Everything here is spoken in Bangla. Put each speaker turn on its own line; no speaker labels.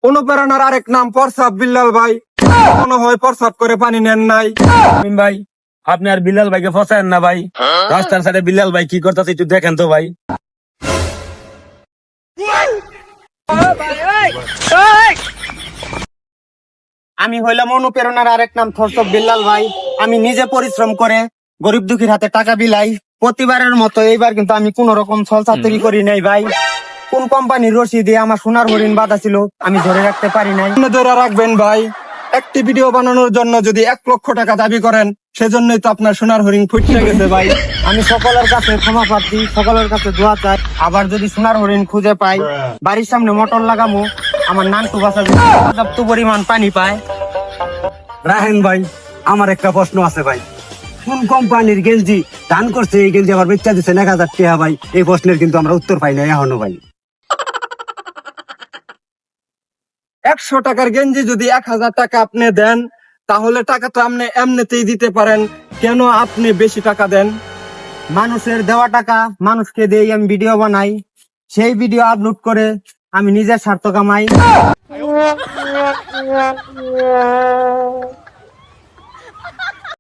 অনুপ্রেরণার আরেক নাম প্রস্রাব বিল্লাল ভাই। মনে হয় প্রস্রাব করে পানি নেন নাই।
ভাই আপনি আর বিলাল ভাইকে ফসায়েন না ভাই। রাস্তার সাইডে বিলাল ভাই কি করতেছে একটু দেখেন তো ভাই।
আমি হইলাম অনুপ্রেরণার আরেক নাম থরসব বিল্লাল ভাই। আমি নিজে পরিশ্রম করে গরিব দুঃখীর হাতে টাকা বিলাই। প্রতিবারের মতো এইবার কিন্তু আমি কোন রকম ছলচাতুরি করি নাই ভাই। কোন কোম্পানির রশি দিয়ে আমার সোনার হরিণ বাঁধা ছিল আমি ধরে রাখতে পারি নাই।
আপনি ধরে রাখবেন ভাই। একটি ভিডিও বানানোর জন্য যদি 1 লক্ষ টাকা দাবি করেন, সেজন্যই তো আপনার সোনার হরিণ ফুটে গেছে ভাই।
আমি সকলের কাছে ক্ষমা প্রার্থী, সকলের কাছে দোয়া চাই। আবার যদি সোনার হরিণ খুঁজে পাই, বাড়ির সামনে মোটর লাগামো, আমার নানটু বাসা পর্যাপ্ত পরিমাণ পানি পায়।
রাহেন ভাই, আমার একটা প্রশ্ন আছে ভাই। কোন কোম্পানির গেঞ্জি দান করছে এই গেঞ্জি আবার বেচা দিচ্ছেন 1000 টাকা ভাই? এই প্রশ্নের কিন্তু আমরা উত্তর পাই না এখনো ভাই।
100 টাকার গেঞ্জি যদি 1000 টাকা আপনি দেন, তাহলে টাকা তো আপনি এমনিতেই দিতে পারেন, কেন আপনি বেশি টাকা দেন?
মানুষের দেওয়া টাকা মানুষকে দিয়ে আমি ভিডিও বানাই, সেই ভিডিও আপলোড করে আমি নিজের স্বার্থ কামাই।